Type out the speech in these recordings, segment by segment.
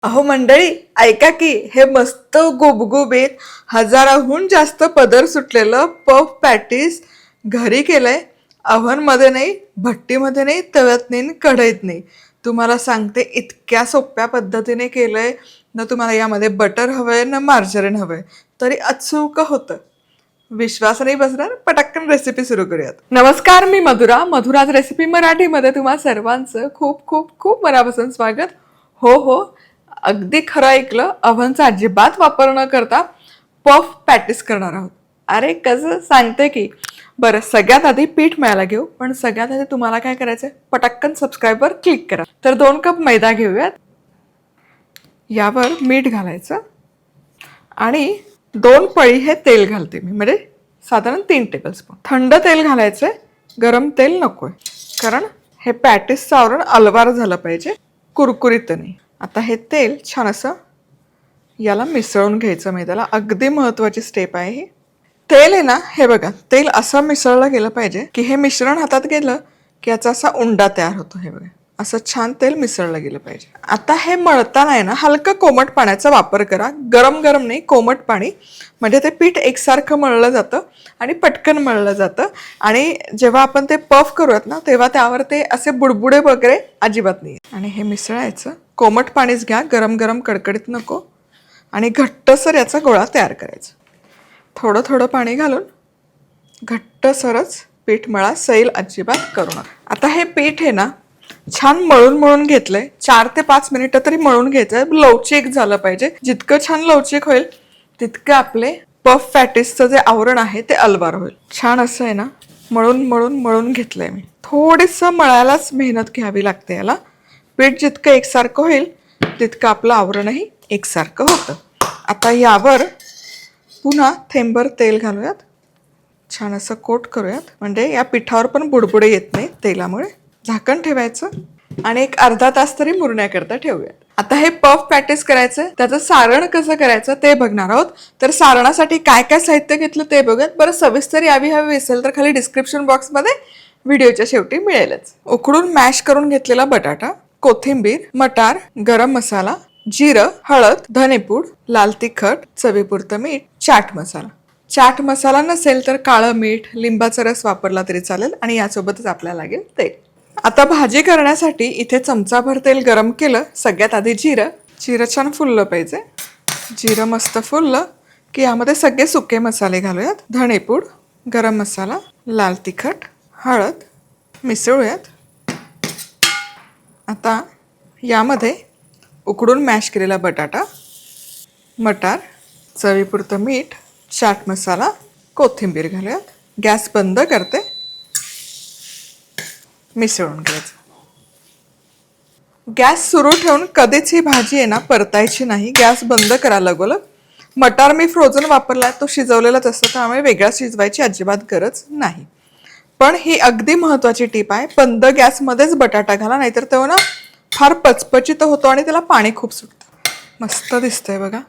अहो मंडळी, ऐका की हे मस्त गुबगुबीत हजाराहून जास्त पदर सुटलेलं पफ पॅटीस घरी केलंय. मध्ये नाही, भट्टीमध्ये नाही, तव्यात नाही, कढईत नाही. तुम्हाला सांगते इतक्या सोप्या पद्धतीने केलंय ना. तुम्हाला यामध्ये बटर हवंय ना मार्जरीन हवंय, तरी अचूक होतं. विश्वास नाही बसणार. पटकन रेसिपी सुरू करूयात. नमस्कार, मी मधुराज रेसिपी मराठीमध्ये तुम्हा सर्वांचं खूप खूप खूप मनापासून स्वागत. हो, अगदी खरं ऐकलं. अव्हनचा अजिबात वापर न करता पफ पॅटीस करणार आहोत. अरे कसं सांगते की. बरं, सगळ्यात आधी पीठ मळायला घेऊ. पण सगळ्यात आधी तुम्हाला काय करायचंय, पटकन सबस्क्राईबवर क्लिक करा. तर 2 कप मैदा घेऊयात. यावर मीठ घालायचं आणि 2 पळी हे तेल घालते मी, म्हणजे साधारण 3 टेबलस्पून. थंड तेल घालायचंय, गरम तेल नकोय, कारण हे पॅटीसचं आवरण अलवार झालं पाहिजे, कुरकुरीत नाही. आता हे तेल छान असं याला मिसळून घ्यायचं मैद्याला. अगदी महत्वाची स्टेप आहे ही. तेल आहे ना, हे बघा, तेल असं मिसळलं गेलं पाहिजे की हे मिश्रण हातात गेलं की याचा असा उंडा तयार होतो. हे बघा, असं छान तेल मिसळलं गेलं पाहिजे. आता हे मळताना आहे ना, हलकं कोमट पाण्याचा वापर करा. गरम गरम नाही, कोमट पाणी, म्हणजे ते पीठ एकसारखं मळलं जातं आणि पटकन मळलं जातं. आणि जेव्हा आपण ते पफ करूयात ना, तेव्हा त्यावर ते असे बुडबुडे वगैरे अजिबात नाही. आणि हे मिसळायचं. कोमट पाणीच घ्या, गरम गरम कडकडीत नको. आणि घट्टसर याचा गोळा तयार करायचा. थोडं थोडं पाणी घालून घट्टसरच पीठ मळा, सैल अजिबात करू नका. आता हे पीठ आहे ना, छान मळून मळून घेतलंय. 4 ते 5 मिनिटं तरी मळून घ्यायचंय. लवचिक झालं पाहिजे. जितकं छान लवचिक होईल तितकं आपले पफ पॅटीसचं जे आवरण आहे ते अलवार होईल. छान असं आहे ना, मळून मळून मळून घेतलंय मी. थोडंसं मळायलाच मेहनत घ्यावी लागते याला. पीठ जितकं एकसारखं होईल तितकं आपलं आवरणही एकसारखं होतं. आता यावर पुन्हा थेंबर तेल घालूयात. छान असं कोट करूयात, म्हणजे या पिठावर पण बुडबुडे येत नाही तेलामुळे. झाकण ठेवायचं आणि एक अर्धा तास तरी मुरण्याकरता ठेवूयात. आता हे पफ पॅटीस करायचं, त्याचं सारण कसं करायचं ते बघणार आहोत. तर सारणासाठी काय काय साहित्य घेतलं ते बघूयात. बरं, सविस्तर यावी हवी असेल तर खाली डिस्क्रिप्शन बॉक्समध्ये व्हिडिओच्या शेवटी मिळेलच. उकडून मॅश करून घेतलेला बटाटा, कोथिंबीर, मटार, गरम मसाला, जिरं, हळद, धनेपूड, लाल तिखट, चवीपुरतं मीठ, चाट मसाला. चाट मसाला नसेल तर काळं मीठ, लिंबाचा रस वापरला तरी चालेल. आणि यासोबतच आपल्याला लागेल तेल. आता भाजी करण्यासाठी इथे चमचाभर तेल गरम केलं. सगळ्यात आधी जिरं छान फुललं पाहिजे. जिरं मस्त फुललं की यामध्ये सगळे सुके मसाले घालूयात. धनेपूड, गरम मसाला, लाल तिखट, हळद मिसळूयात. आता यामध्ये उकडून मॅश केलेला बटाटा, मटार, चवीपुरतं मीठ, चाट मसाला, कोथिंबीर घालूयात. गॅस बंद करते. मिसळून घ्यायचं. गॅस सुरू ठेवून कधीच ही भाजी आहे ना परतायची नाही. गॅस बंद करा लगोलग. मटार मी फ्रोझन वापरला, तो शिजवलेलाच असतो, त्यामुळे वेगळा शिजवायची अजिबात गरज नाही. पण ही अगदी महत्वाची टीप आहे. बंद गॅसमध्येच बटाटा घाला, नाहीतर तो ना फार पचपचित होतो आणि त्याला पाणी खूप सुटतं. मस्त दिसतंय बघा.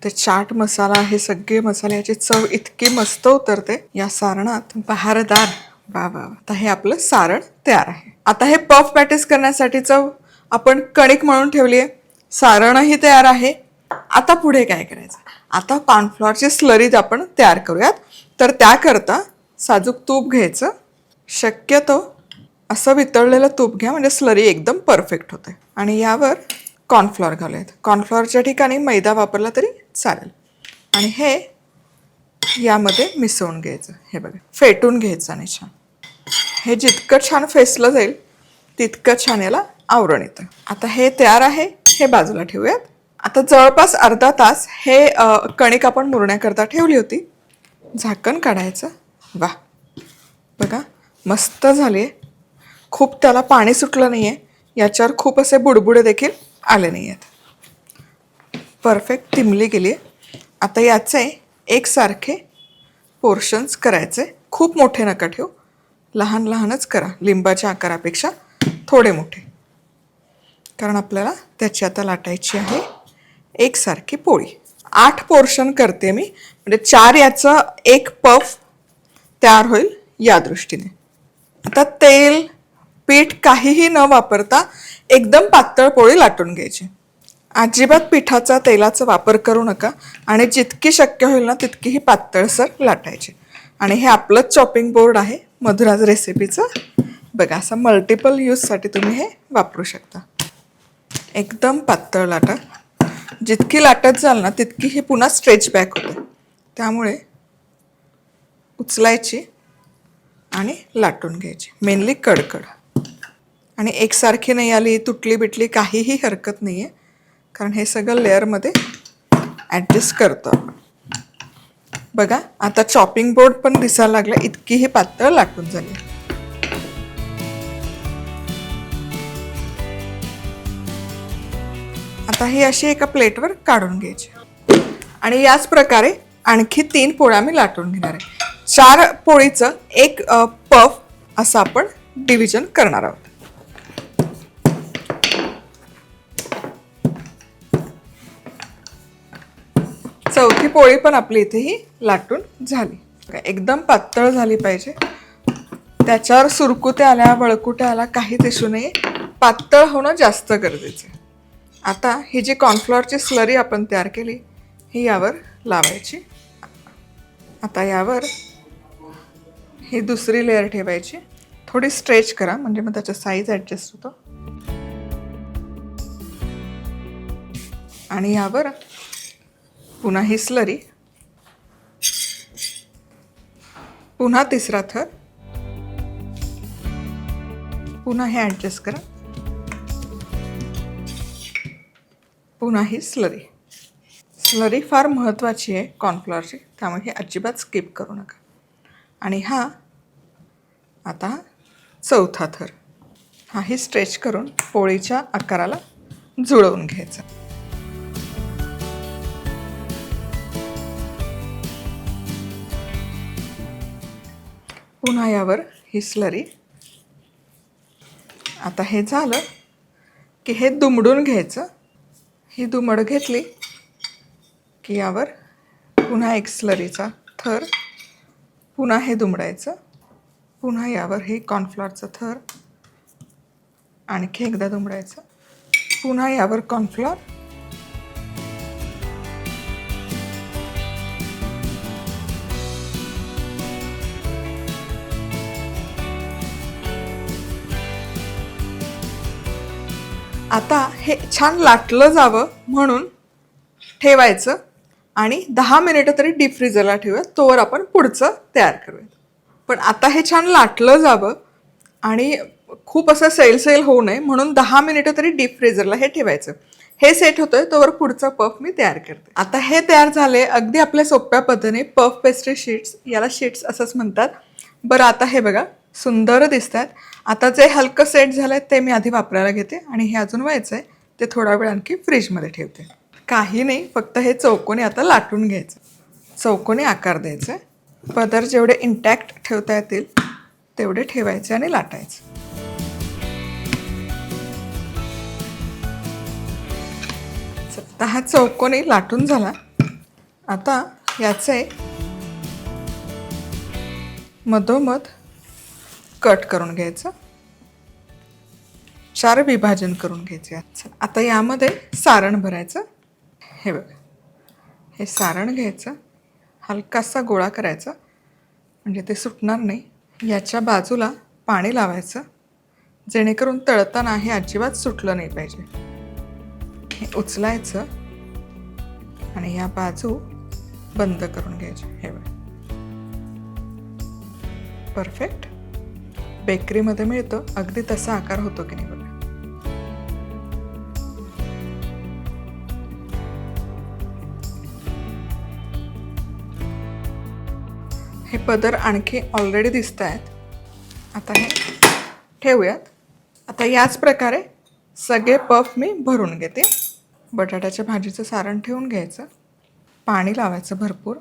ते चाट मसाला, हे सगळे मसाले, याची चव इतकी मस्त उतरते या सारणात, बहारदार. वा वा. आता हे आपलं सारण तयार आहे. आता हे पफ पॅटीस करण्यासाठीचं आपण कणिक मळून ठेवली आहे. सारणही तयार आहे. आता पुढे काय करायचं, आता कॉर्नफ्लॉवरची स्लरी आपण तयार करूयात. तर त्याकरता साजूक तूप घ्यायचं. शक्यतो असं वितळलेलं तूप घ्या, म्हणजे स्लरी एकदम परफेक्ट होते. आणि यावर कॉर्नफ्लॉवर घालूयात. कॉर्नफ्लॉवरच्या ठिकाणी मैदा वापरला तरी चालेल. आणि हे यामध्ये मिसळून घ्यायचं. हे बघा, फेटून घ्यायचं आणि छान. हे जितकं छान फेसलं जाईल तितकं छान याला आवरण येतं. आता हे तयार आहे, हे बाजूला ठेवूयात. आता जवळपास अर्धा तास हे कणिक आपण मुरण्याकरता ठेवली होती. झाकण काढायचं. वा, बघा मस्त झाली. खूप त्याला पाणी सुटलं नाही आहे. याच्यावर खूप असे बुडबुडे देखील आले नाही आहेत. परफेक्ट तिमली गेली आहे. आता याचे एकसारखे पोर्शन्स करायचे. खूप मोठे नका ठेवू, लहान लहानच करा. लिंबाच्या आकारापेक्षा थोडे मोठे, कारण आपल्याला त्याची आता लाटायची आहे एकसारखी पोळी. 8 पोर्शन करते मी, म्हणजे 4 याचं एक पफ तयार होईल या दृष्टीने. आता तेल, पीठ काहीही न वापरता एकदम पातळ पोळी लाटून घ्यायची. अजिबात पिठाचा तेलाचा वापर करू नका आणि जितकी शक्य होईल ना तितकी ही पातळसर लाटायची. आणि हे आपलंच चॉपिंग बोर्ड आहे मधुराज रेसिपीचं. बघा असं मल्टिपल यूजसाठी तुम्ही हे वापरू शकता. एकदम पातळ लाटा. जितकी लाटत जाल ना तितकी ही पुन्हा स्ट्रेच बॅक होते. त्यामुळे उचलायची आणि लाटून घ्यायची. मेनली कडकड. आणि एकसारखी नाही आली, तुटली बिटली काहीही हरकत नाही आहे, कारण हे सगळं लेअरमध्ये ॲडजस्ट करतो आपण. बघा आता चॉपिंग बोर्ड पण दिसायला लागलं, इतकी ही पातळ लाटून झाली. आता ही अशी एका प्लेटवर काढून घ्यायची. आणि याच प्रकारे आणखी 3 पोळ्या मी लाटून घेणार आहे. 4 पोळीचं एक पफ असं आपण डिव्हिजन करणार आहोत. चौथी पोळी पण आपली इथेही लाटून झाली. एकदम पातळ झाली पाहिजे. त्याच्यावर सुरकुत्या आल्या, बळकुट्या आल्या काहीच इशू नाही. पातळ होणं जास्त गरजेचं आहे. आता ही जी कॉर्नफ्लॉवरची स्लरी आपण तयार केली ही यावर लावायची. आता यावर ही दुसरी लेअर ठेवायची. थोडी स्ट्रेच करा म्हणजे मग त्याचा साईज ॲडजस्ट होतो. आणि यावर पुन्हा ही स्लरी, पुन्हा तिसरा थर, पुन्हा हे ॲडजस्ट करा, पुन्हा ही स्लरी. स्लरी फार महत्त्वाची आहे कॉर्नफ्लॉवरची, त्यामुळे हे अजिबात स्किप करू नका. आणि हा आता चौथा थर, हाही स्ट्रेच करून पोळीच्या आकाराला जुळवून घ्यायचा. पुन्हा यावर ही स्लरी. आता हे झालं की हे दुमडून घ्यायचं. ही दुमड घेतली की यावर पुन्हा एक स्लरीचा थर, पुन्हा हे दुमडायचं, पुन्हा यावर हे कॉर्नफ्लॉवरचं थर, आणखी एकदा दुमडायचं, पुन्हा यावर कॉर्नफ्लॉवर, आता हे छान लाटलं जावं म्हणून ठेवायचं आणि 10 मिनिटं तरी डीप फ्रीजरला ठेवूया. तोवर आपण पुढचं तयार करूया. पण आता हे छान लाटलं जावं आणि खूप असं सैल होऊ नये म्हणून 10 मिनिटं तरी डीप फ्रीजरला हे ठेवायचं. हे सेट होतंय तोवर पुढचं पफ मी तयार करते. आता हे तयार झाले अगदी आपल्या सोप्या पद्धतीने. पफ पेस्ट्री शीट्स, याला शीट्स असंच म्हणतात. बरं आता हे बघा सुंदर दिसतात. आता जे हलकं सेट झालं आहे ते मी आधी वापरायला घेते आणि हे अजून व्हायचं आहे ते थोडा वेळ आणखी फ्रीजमध्ये ठेवते. काही नाही, फक्त हे चौकोनी आता लाटून घ्यायचं. चौकोनी आकार द्यायचा आहे. पदर जेवढे इंटॅक्ट ठेवता येतील तेवढे ठेवायचे आणि लाटायचे. आता हा चौकोनी लाटून झाला. आता याचे मधोमध कट करून घ्यायचं. 4 विभाजन करून घ्यायचे. आता यामध्ये सारण भरायचं. हे बघा, हे सारण घ्यायचं, हलकासा गोळा करायचा म्हणजे ते सुटणार नाही. याच्या बाजूला पाणी लावायचं जेणेकरून तळताना हे अजिबात सुटलं नाही पाहिजे. हे उचलायचं आणि या बाजू बंद करून घ्यायच्या. हे बघा परफेक्ट. बेकरीमध्ये मिळतं अगदी तसा आकार होतो की नाही बघा. हे पदर आणखी ऑलरेडी दिसत आहेत. आता हे ठेवूयात. आता याच प्रकारे सगळे पफ मी भरून घेते. बटाट्याच्या भाजीचं सारण ठेवून घ्यायचं. पाणी लावायचं भरपूर.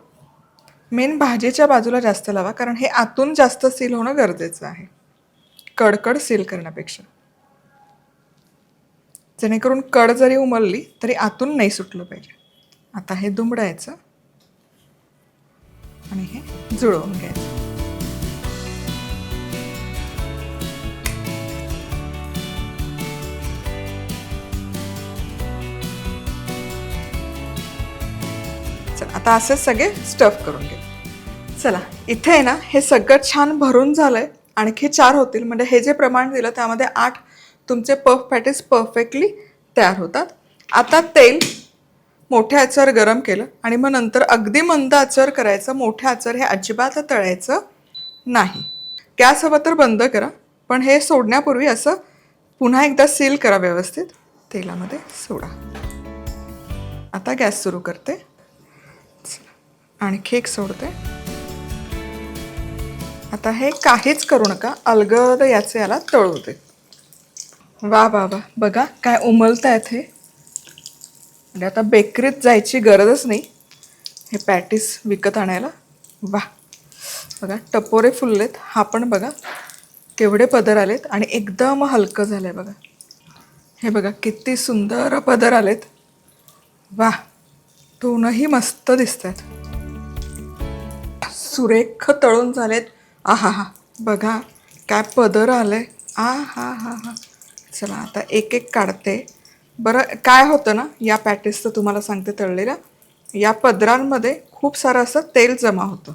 मेन भाजीच्या बाजूला जास्त लावा कारण हे आतून जास्त सील होणं गरजेचं आहे, कडकड सील करण्यापेक्षा. जेणेकरून कड जरी उमलली तरी आतून नाही सुटलं पाहिजे. आता हे दुमडायचं आणि हे जुळवून घ्यायचं. आता असे सगळे स्टफ करून घे. चला इथे आहे ना हे सगळं छान भरून झालंय. आणखी 4 होतील म्हणजे हे जे प्रमाण दिलं त्यामध्ये 8 तुमचे पफ पॅटीस परफेक्टली तयार होतात. आता तेल मोठ्या आचेवर गरम केलं आणि मग नंतर अगदी मंद आचेवर करायचं. मोठ्या आचेवर हे अजिबात तळायचं नाही. गॅस हवं तर बंद करा, पण हे सोडण्यापूर्वी असं पुन्हा एकदा सील करा व्यवस्थित. तेलामध्ये सोडा. आता गॅस सुरू करते. आणखी एक सोडते. आता हे काहीच करू नका, अलगद याचे याला तळू दे. वा वा वा, बघा काय उमलत आहेत हे. म्हणजे आता बेकरीत जायची गरजच नाही हे पॅटीस विकत आणायला. वा बघा टपोरे फुललेत. हा पण बघा केवढे पदर आलेत आणि एकदम हलकं झालं आहे बघा. हे बघा किती सुंदर पदर आलेत. वा दोनही मस्त दिसत आहेत. सुरेख तळून झालेत. आहा हा बघा काय पदर आले. आ हा हा हा. चला आता एक एक काढते. बरं काय होतं ना या पॅटीसचं तुम्हाला सांगते तळलेल्या, या पदरांमध्ये खूप सारं असं तेल जमा होतं.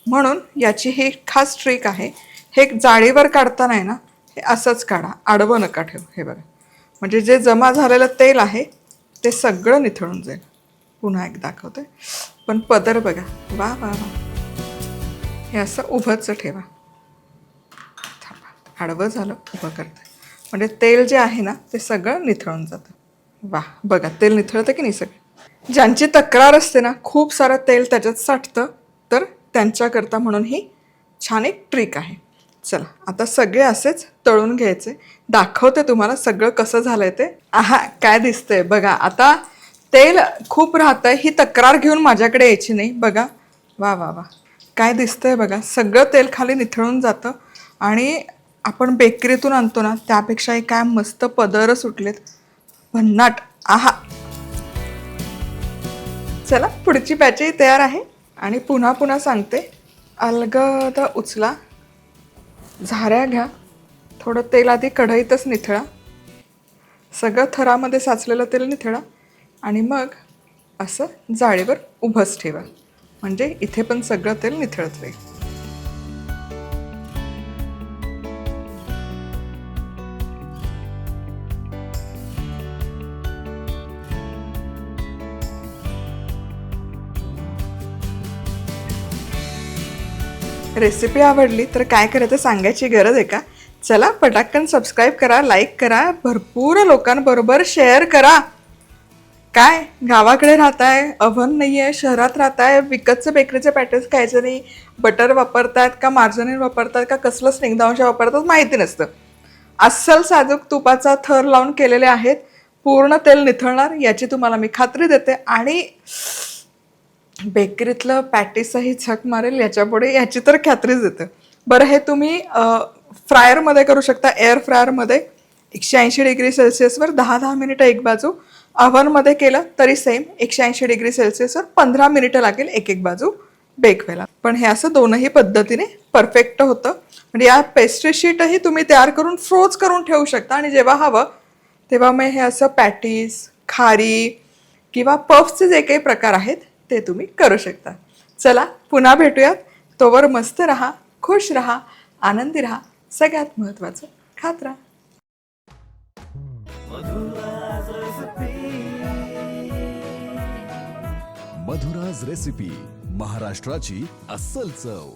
म्हणून याची ही खास ट्रिक आहे. हे जाळीवर काढताना आहे ना हे असंच काढा, आडवं नका ठेव. हे बघा म्हणजे जे जमा झालेलं तेल आहे ते सगळं निथळून जाईल. पुन्हा एक दाखवते. पण पदर बघा. वा वा वा. हे असं उभंच ठेवा. आडवं झालं उभं करते म्हणजे तेल जे आहे ना ते सगळं निथळून जातं. वा बघा तेल निथळतं की नाही सगळं. ज्यांची तक्रार असते ना खूप सारं तेल त्याच्यात साठतं, तर त्यांच्याकरता म्हणून ही छान एक ट्रिक आहे. चला आता सगळे असेच तळून घ्यायचे. दाखवते तुम्हाला सगळं कसं झालंय ते. आहा काय दिसतंय बघा. आता तेल खूप राहतंय ही तक्रार घेऊन माझ्याकडे यायची नाही. बघा वा वा वा काय दिसतंय बघा. सगळं तेल खाली निथळून जातं आणि आपण बेकरीतून आणतो ना त्यापेक्षाही काय मस्त पदर सुटलेत, भन्नाट. आहा. चला पुढची बॅचही तयार आहे आणि पुन्हा पुन्हा सांगते, अलगद उचला, झाऱ्या घ्या, थोडं तेल आधी कढईतच निथळा, सगळं थरामध्ये साचलेलं तेल निथळा आणि मग असं जाळीवर उभंच ठेवा म्हणजे इथे पण सगळं तेल निथळत राहील. रेसिपी आवडली तर काय करायचं सांगायची गरज आहे का? चला पटाकन सबस्क्राईब करा, लाईक करा, भरपूर लोकांबरोबर शेअर करा. काय गावाकडे राहताय, अव्हन नाही आहे, शहरात राहताय, विकतचं बेकरीचे पॅटीस खायचं नाही, बटर वापरतात का मार्जरीन वापरतात का कसलं स्निग्धांश वापरतात माहिती नसतं. अस्सल साजूक तुपाचा थर लावून केलेले आहेत. पूर्ण तेल निथळणार याची तुम्हाला मी खात्री देते आणि बेकरीतलं पॅटीसही झक मारेल याच्यापुढे याची तर खात्रीच देते. बरं हे तुम्ही फ्रायरमध्ये करू शकता, एअर फ्रायरमध्ये 180 डिग्री सेल्सिअसवर 10-10 मिनिटं एक बाजू. अव्हनमध्ये केलं तरी सेम 180 डिग्री सेल्सिअसवर 15 मिनिटं लागेल एक एक बाजू बेक व्हायला. पण हे असं दोनही पद्धतीने परफेक्ट होतं. म्हणजे या पेस्ट्री शीटही तुम्ही तयार करून फ्रोज करून ठेवू शकता आणि जेव्हा हवं तेव्हा मग हे असं पॅटीस, खारी किंवा पफचे जे काही प्रकार आहेत ते तुम्ही करू शकता. चला पुन्हा भेटूयात. तोवर मस्त राहा, खुश राहा, आनंदी राहा. सगळ्यात महत्त्वाचं खात राहा. मधुराज रेसिपी, महाराष्ट्राची अस्सल चव.